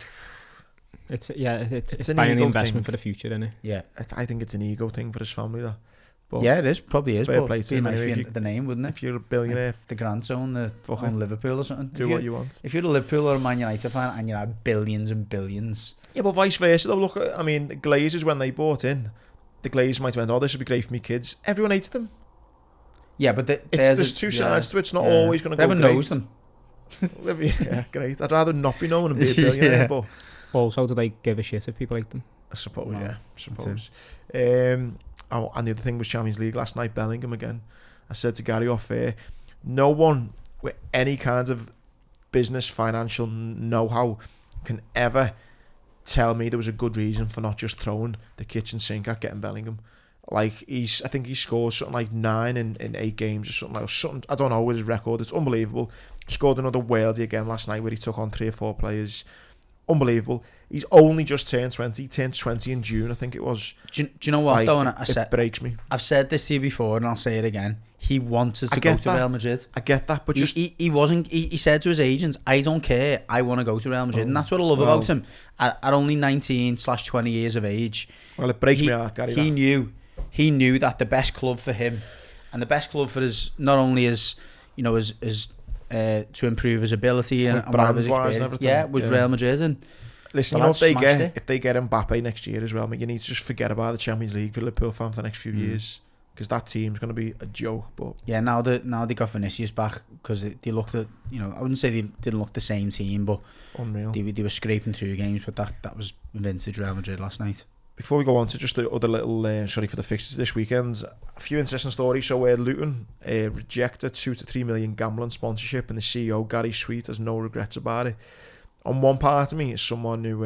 It's an buying the investment thing for the future, isn't it? Yeah. I think it's an ego thing for his family, though. But yeah, it is. Probably is. Fair But play to it'd him be nice anyway, for the name, wouldn't it? If you're a billionaire, Like the Grants own Liverpool or something. Do what you want. If you're a Liverpool or a Man United fan and you have billions and billions. Yeah, but vice versa, though. Look, I mean, the Glazers, when they bought in, the Glazers might have went, this would be great for me kids. Everyone hates them. Yeah, but there's two sides to it. It's not always going to go great. Everyone knows them. Yeah, great. I'd rather not be known and be a billionaire, but... Also, do they give a shit if people hate them? I suppose, And the other thing was Champions League last night, Bellingham again. I said to Gary off air, no one with any kind of business, financial know-how can ever tell me there was a good reason for not just throwing the kitchen sink at getting Bellingham. Like, I think he scored something like 9 in 8 games or something. I don't know with his record. It's unbelievable. Scored another worldie again last night where he took on 3 or 4 players. Unbelievable. He's only just turned 20. He turned 20 in June, I think it was. Do you know what, like, though? And it breaks me. I've said this to you before, and I'll say it again. He wanted to go to Real Madrid. I get that, but he wasn't. He said to his agents, "I don't care. I want to go to Real Madrid," and that's what I love about him. At only 19/20 years of age, well, it breaks me heart, Gary. He knew that the best club for him, and the best club for his, not only his, to improve his ability and brand his wise and everything. was Real Madrid. And listen, if they get Mbappe next year as well, you need to just forget about the Champions League for Liverpool fan for the next few years. because that team's going to be a joke. But yeah, now they got Vinicius back, because they looked at, I wouldn't say they didn't look the same team, but unreal. They were scraping through games, but that was vintage Real Madrid last night. Before we go on to just the other little, for the fixtures this weekend, a few interesting stories. So Luton rejected 2 to 3 million gambling sponsorship, and the CEO, Gary Sweet, has no regrets about it. On one part of me is someone who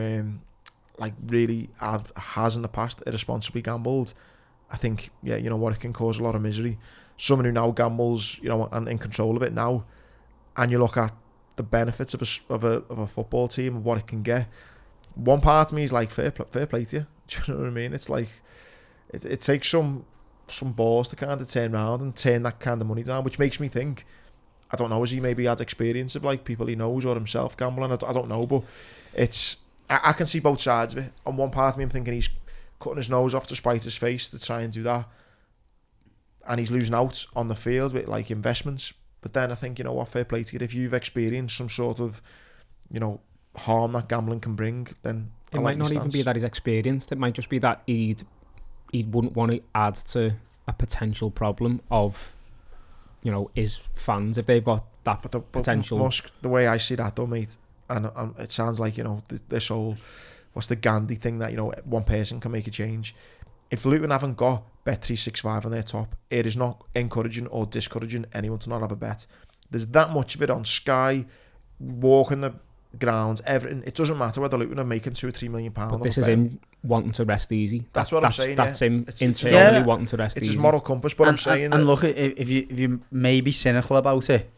really has in the past irresponsibly gambled. I think, it can cause a lot of misery. Someone who now gambles, and in control of it now, and you look at the benefits of a football team and what it can get. One part of me is like, fair play to you. Do you know what I mean? It's like it takes some balls to kind of turn around and turn that kind of money down, which makes me think, I don't know, has he maybe had experience of like people he knows or himself gambling? I don't know, but I can see both sides of it. On one part of me, I'm thinking he's cutting his nose off to spite his face to try and do that, and he's losing out on the field with like investments. But then I think, fair play to you. If you've experienced some sort of, harm that gambling can bring, then it might not even be that he's experienced. It might just be that he wouldn't want to add to a potential problem of, his fans if they've got that potential. Musk, the way I see that though, mate, and it sounds like, this whole, what's the Gandhi thing that, one person can make a change. If Luton haven't got Bet365 on their top, it is not encouraging or discouraging anyone to not have a bet. There's that much of it on Sky, walking the grounds, Everton. It doesn't matter whether Luton are making £2 or £3 million. But this is him wanting to rest easy. That's what I'm saying. That's him internally wanting to rest easy. It's his moral compass. But I'm saying, and look, if you may be cynical about it,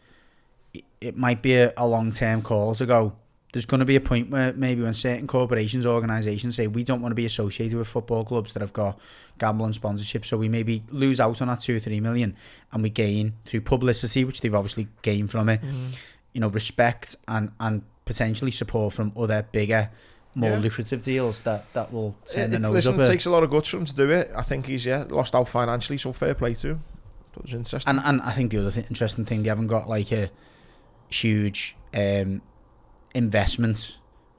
it might be a long-term call to go. There's going to be a point where maybe when certain corporations, organisations say we don't want to be associated with football clubs that have got gambling sponsorship, so we maybe lose out on that 2 or 3 million, and we gain through publicity, which they've obviously gained from it, respect and potentially support from other bigger, more lucrative deals that will turn the nose up. It takes a lot of guts for him to do it. I think he's lost out financially, so fair play to him. That was interesting. And I think the other interesting thing, they haven't got like a huge investment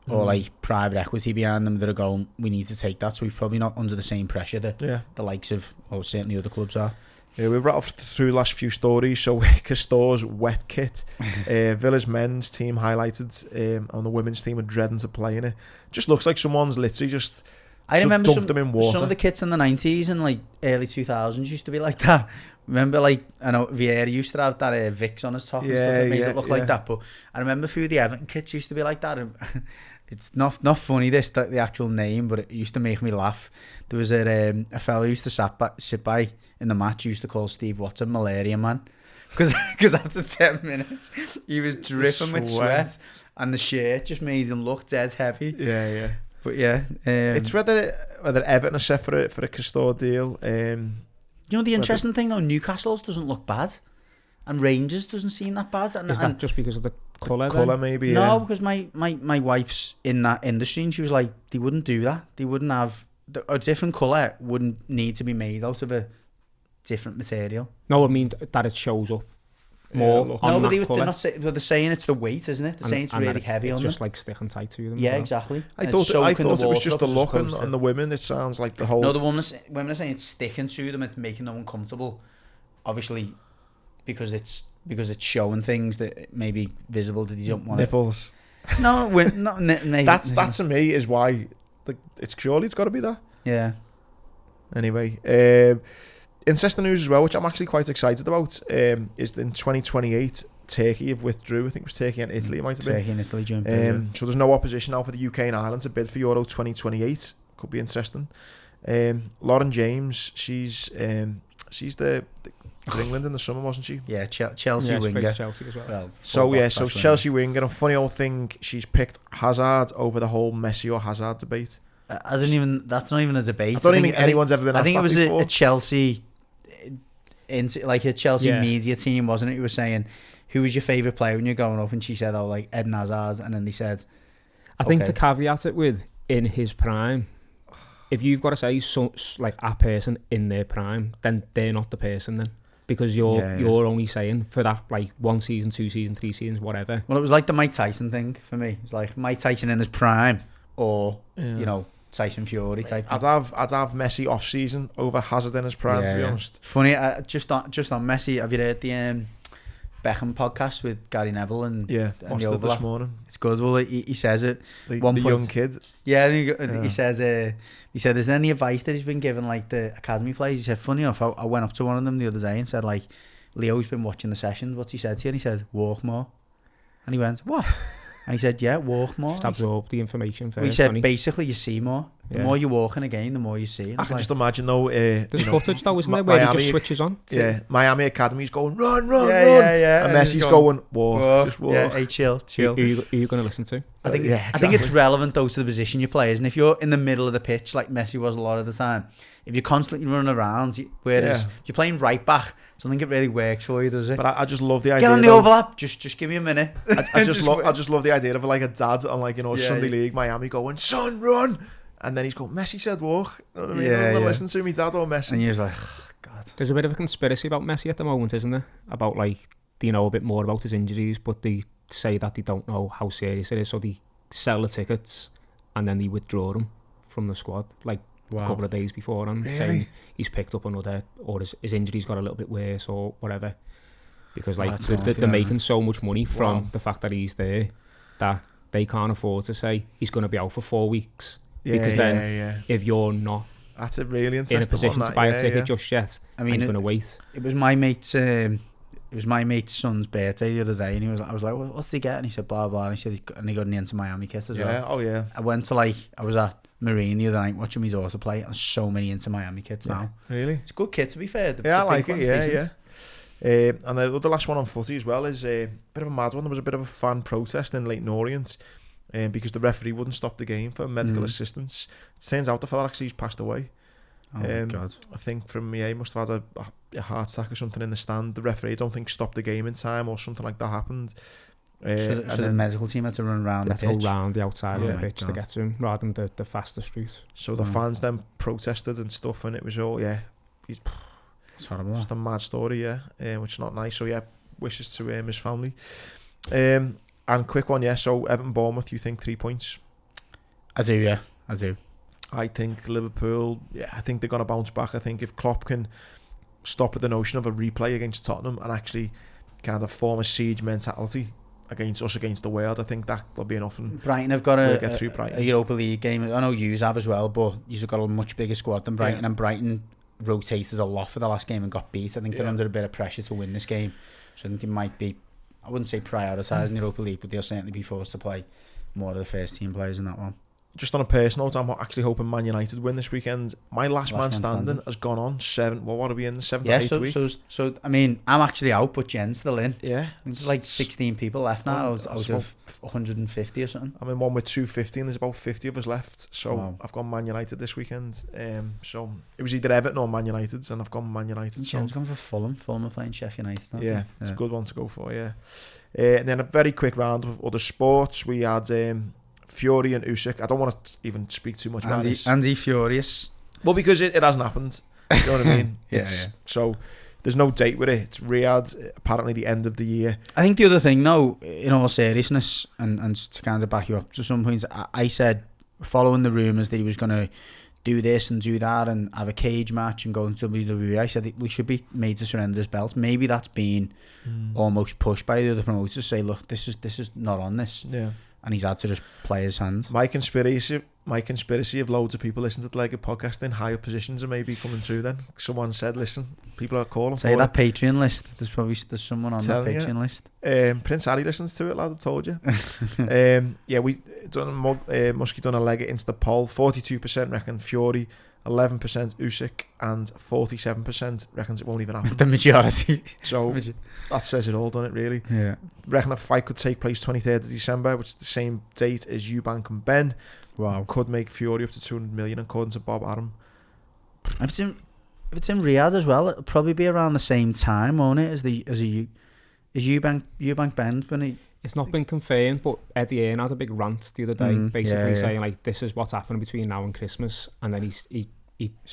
or like private equity behind them that are going, we need to take that, so we're probably not under the same pressure that the likes of, or certainly other clubs are. We've rattled through the last few stories. So Castor's wet kit, Villa's men's team highlighted, on the women's team are dreading to play in it. Just looks like someone's literally just dumped them in water. Some of the kits in the 90s and like early 2000s used to be like that. Remember, like, I know Vieira used to have that Vicks on his top and stuff that made it look like that. But I remember a few of the Everton kits used to be like that. And it's not funny, the actual name, but it used to make me laugh. There was a fellow who used to sit by in the match, used to call Steve Watson Malaria Man. Because after 10 minutes, he was dripping with sweat, and the shirt just made him look dead heavy. Yeah. But yeah. It's whether Everton are set for a Castor deal. The interesting thing though, Newcastle's doesn't look bad, and Rangers doesn't seem that bad. Is that just because of the colour? Colour maybe. No, because my wife's in that industry, and she was like, they wouldn't do that. They wouldn't have a different colour. Wouldn't need to be made out of a different material. No, I mean that it shows up more. No, but they're saying it's the weight, isn't it? They're saying it's really heavy on them. It's just like sticking tight to them. Yeah, exactly. I thought it was just the look on the women. It sounds like the whole. No, the women are saying it's sticking to them. It's making them uncomfortable. Obviously, because it's showing things that may be visible that you don't want. Nipples. No, that to me is why it's got to be that. Yeah. Anyway, interesting news as well, which I'm actually quite excited about, is in 2028 Turkey have withdrew. I think it was Turkey and Italy. It might have been Turkey and Italy. So there's no opposition now for the UK and Ireland to bid for Euro 2028. Could be interesting. Lauren James, she's the for England in the summer, wasn't she? Yeah, Chelsea winger. Chelsea as well. So Chelsea winger. And funny old thing, she's picked Hazard over the whole Messi or Hazard debate. That's not even a debate. I don't even think anyone's ever been asked that before. I think it was a Chelsea, like a Chelsea media team, wasn't it? Who was saying, who was your favourite player when you're growing up? And she said, like Eden Hazard. And then they said, I think to caveat it with, in his prime, if you've got to say like a person in their prime, then they're not the person then. Because you're only saying for that, like 1 season, 2 seasons, 3 seasons, whatever. Well, it was like the Mike Tyson thing for me. It's like Mike Tyson in his prime, or Tyson Fury type. I'd have Messi off season over Hazard in his prime, to be honest. Funny, just on Messi, have you heard the Beckham podcast with Gary Neville and watched it this morning. It's good. Well, he says it. The young kid. Yeah, and he said, is there any advice that he's been given, like the academy players? He said, funny enough, I went up to one of them the other day and said, like, Leo's been watching the sessions. What's he said to you? And he said, walk more. And he went, what? And he said, yeah, walk more. Just absorb the information first. He said, basically, you see more. The more you walk in a game, the more you see. I can just imagine, though... there's footage, though, isn't there, where he just switches on? Yeah, Miami Academy's going, run. Yeah. And Messi's going, walk, just walk. Yeah, hey, chill. Who are you going to listen to? I think it's relevant, though, to the position you play. And if you're in the middle of the pitch, like Messi was a lot of the time, if you're constantly running around, whereas if you're playing right back, I don't think it really works for you, does it? But I just love the idea. Get on the overlap. Just give me a minute. I just love the idea of like a dad on like Sunday League Miami going, son, run, and then he's going, Messi said walk. You know what I mean? I'm listen to me, dad or Messi. And you're like, oh, God. There's a bit of a conspiracy about Messi at the moment, isn't there? About like they know a bit more about his injuries, but they say that they don't know how serious it is, so they sell the tickets and then they withdraw him from the squad. Like. A couple of days before and saying he's picked up another, or his injury's got a little bit worse or whatever, because like they're making so much money from the fact that he's there that they can't afford to say he's going to be out for 4 weeks, because then if you're not that's a really in a position to buy a ticket just yet, I mean, you're going to wait. It was my mate's son's birthday the other day, and I was like, well, what's he get? And he said blah blah, and he said he got an Inter Miami kit as well. I went to I was at Marine the other night watching my daughter play, and so many Inter Miami kits now. Really? It's a good kit, to be fair. I like it, and the last one on footy as well is a bit of a mad one. There was a bit of a fan protest in Leighton Orient because the referee wouldn't stop the game for medical assistance. It turns out the fella actually has passed away. Oh God. I think he must have had a heart attack or something in the stand. The referee, I don't think, stopped the game in time or something like that happened. So the medical team had to run around the pitch? Go round the outside of the pitch to get to him, rather than the fastest route. So the fans then protested and stuff, and it was all, it's horrible. Just a mad story, which is not nice. So wishes to his family. And quick one, so Everton Bournemouth, you think 3 points? I do. I think Liverpool, I think they're going to bounce back. I think if Klopp can stop with the notion of a replay against Tottenham and actually kind of form a siege mentality against the world, I think that will be enough. And Brighton have got a Europa League game. I know yous have as well, but you've got a much bigger squad than Brighton, and Brighton rotated a lot for the last game and got beat. I think they're under a bit of pressure to win this game, so I think they might be, I wouldn't say prioritising the Europa League, but they'll certainly be forced to play more of the first team players in that one. Just on a personal note, I'm actually hoping Man United win this weekend. My last man standing has gone on 7. Well, what are we in the 7th or 8th week? So I mean, I'm actually out, but Jen's still in. Yeah, there's like 16 people left now out of 150 or something. I'm in one with 250, and there's about 50 of us left. So I've gone Man United this weekend. So it was either Everton or Man United, and I've gone Man United. Jen's gone for Fulham. Fulham are playing Sheffield United. Yeah, it's a good one to go for. Yeah, and then a very quick round of other sports. We had Fury and Usyk. I don't want to even speak too much about this. Andy Furious. Well, because it hasn't happened. You know what I mean? So there's no date with it. It's Riyadh, apparently the end of the year. I think the other thing, though, in all seriousness, and to kind of back you up to some points, I said, following the rumours that he was going to do this and do that and have a cage match and go into WWE, I said we should be made to surrender his belt. Maybe that's been almost pushed by the other promoters to say, look, this is not on this. Yeah. And he's had to just play his hand. My conspiracy of loads of people listening to the Legged podcast in higher positions are maybe coming through then. Someone said, listen, people are calling for that Patreon list. There's someone on that Patreon list. Prince Harry listens to it, lad, I've told you. Muskie done a Legged Insta poll. 42% reckon Fury, 11% Usyk, and 47% reckons it won't even happen. The majority. So that says it all, doesn't it, really? Yeah. Reckon the fight could take place 23rd of December, which is the same date as Eubank and Ben. Wow. Could make Fury up to 200 million, according to Bob Arum. If it's in Riyadh as well, it'll probably be around the same time, won't it? As Eubank Ben when he... It's not been confirmed, but Eddie Hearn had a big rant the other day, basically saying like, this is what's happening between now and Christmas, and then he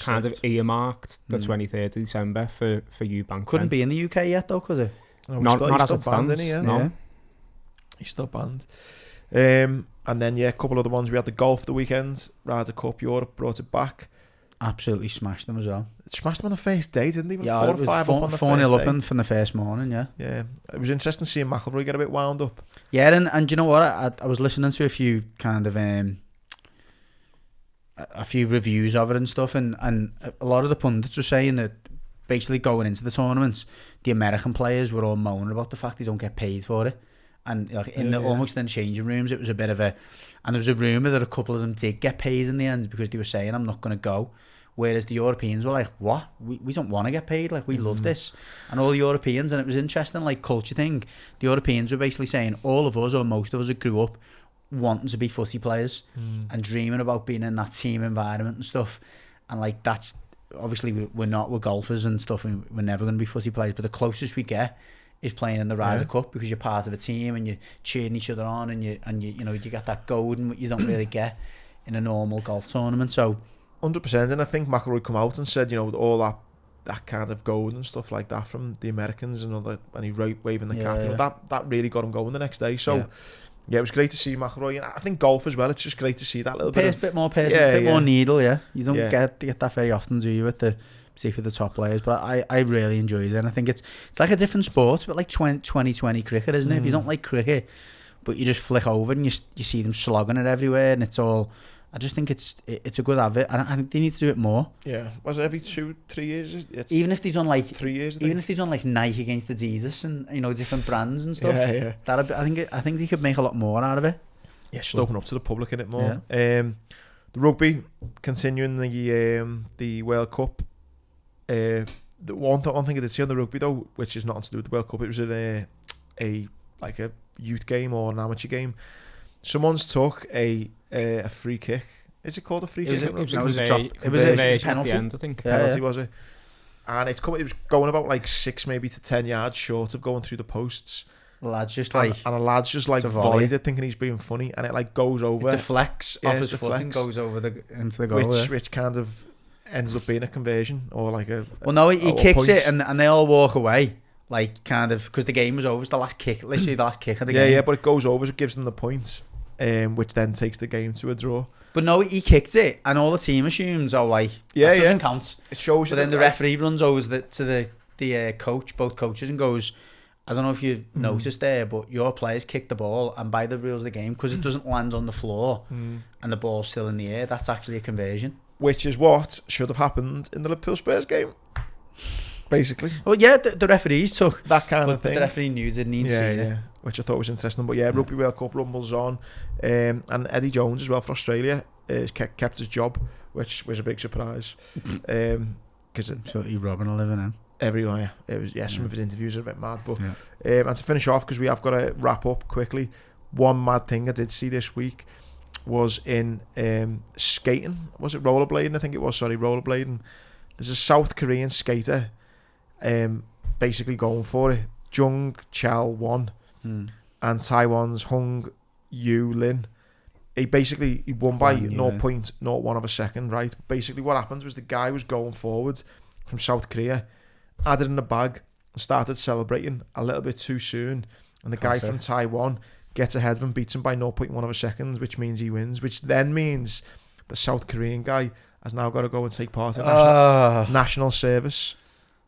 kind of earmarked the 23rd of December for Eubank. Couldn't be in the UK yet though, could it? No, not as it stands. No. He's still banned. And then, yeah, a couple of the ones. We had the golf the weekend. Ryder Cup Europe brought it back. Absolutely smashed them as well. Smashed them on the first day, didn't they? Yeah, 4 it or was 5 up on the 4-0 first up day. from the first morning, yeah. Yeah, it was interesting seeing McIlroy get a bit wound up. Yeah, and you know what? I was listening to a few kind of a few reviews of it and stuff, and a lot of the pundits were saying that basically going into the tournaments, the American players were all moaning about the fact they don't get paid for it. And like almost in the changing rooms, it was a bit of a... And there was a rumour that a couple of them did get paid in the end because they were saying, I'm not going to go. Whereas the Europeans were like, what? We don't want to get paid. Like, we love this. And all the Europeans, and it was interesting, like, culture thing. The Europeans were basically saying, all of us, or most of us, that grew up wanting to be footy players and dreaming about being in that team environment and stuff. And, like, that's... Obviously, we're golfers and stuff, and we're never going to be footy players. But the closest we get is playing in the Ryder Cup because you're part of a team and you're cheering each other on and you get that gold and you don't really get in a normal golf tournament. So 100%, and I think McIlroy come out and said, all that kind of gold and stuff like that from the Americans and all that, and he waving the cap, that really got him going the next day. So yeah, it was great to see McIlroy, and I think golf as well. It's just great to see that little bit more pace, a bit more needle. Yeah, you don't get that very often, do you? Particularly the top players, but I really enjoyed it, and I think it's like a different sport, but like 2020 cricket, isn't it? If you don't like cricket, but you just flick over and you see them slogging it everywhere, and it's all. I just think it's a good habit, and I think they need to do it more. Yeah, was it every 2-3 years? Even if they've done like 3 years, even if they've done like Nike against Adidas and different brands and stuff. Yeah. I think they could make a lot more out of it. Yeah, just open up to the public in it more. Yeah. The rugby continuing the World Cup. The one thing I did see on the rugby though, which is nothing to do with the World Cup, it was in a youth game or an amateur game. Someone's took a free kick. Is it called a free kick? It was a penalty. I think penalty was it? And it was going about like 6 maybe to 10 yards short of going through the posts. A lad's just volleyed it, thinking he's being funny, and it like goes over. It's a flex off his foot and goes over into the goal. Which kind of ends up being a conversion or like a... Well, no, he kicks it and they all walk away, like kind of, because the game was over. It's the last kick, literally the last kick of the game. Yeah, but it goes over, so it gives them the points, which then takes the game to a draw. But no, he kicked it, and all the team assumes, that doesn't count. It shows. But then the referee runs over to the coach, both coaches, and goes, I don't know if you've noticed there, but your players kicked the ball, and by the rules of the game, because it doesn't land on the floor and the ball's still in the air, that's actually a conversion. Which is what should have happened in the Liverpool Spurs game, basically. Well, yeah, the referees took that kind of thing. The referee knew, didn't he? Yeah, which I thought was interesting. But yeah, Rugby World Cup rumbles on, and Eddie Jones as well for Australia kept his job, which was a big surprise. Because so he's robbing a living now. Everywhere it was. Some of his interviews are a bit mad, but and to finish off, because we have got to wrap up quickly. One mad thing I did see this week was in skating. Was it rollerblading? I think it was. Sorry, rollerblading. There's a South Korean skater basically going for it. Jung Chal Won and Taiwan's Hung Yu Lin. He won by 0.01 of a second, right? Basically what happened was the guy was going forward from South Korea, added in the bag and started celebrating a little bit too soon, and the guy from Taiwan gets ahead of him, beats him by 0.1 of a second, which means he wins, which then means the South Korean guy has now got to go and take part in national service.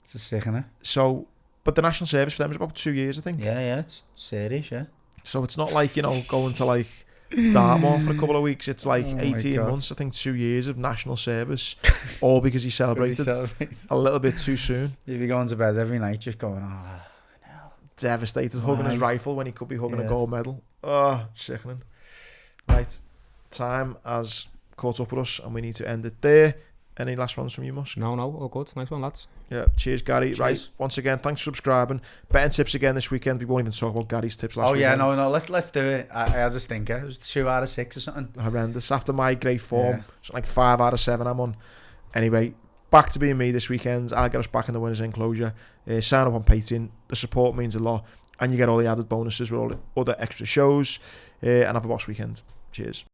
It's a sick, innit? So, but the national service for them is about 2 years, I think. Yeah, it's serious, yeah. So it's not like, going to like Dartmoor for a couple of weeks. It's like 18 months, I think 2 years of national service, all because he celebrated a little bit too soon. He'd be going to bed every night just going, no. Devastated, hugging his rifle when he could be hugging a gold medal. Sickening. Right, time has caught up with us and we need to end it there. Any last ones from you, Musk? No, all good. Nice one, lads. Yeah, cheers, Gary. Cheers. Right, once again, thanks for subscribing. Betting tips again this weekend. We won't even talk about Gary's tips last weekend. No, let's do it. I had a stinker. It was 2 out of 6 or something. Horrendous. After my great form, something like 5 out of 7 I'm on. Anyway, back to being me this weekend. I'll get us back in the winners' enclosure. Sign up on Patreon. The support means a lot. And you get all the added bonuses with all the other extra shows. And have a boss weekend. Cheers.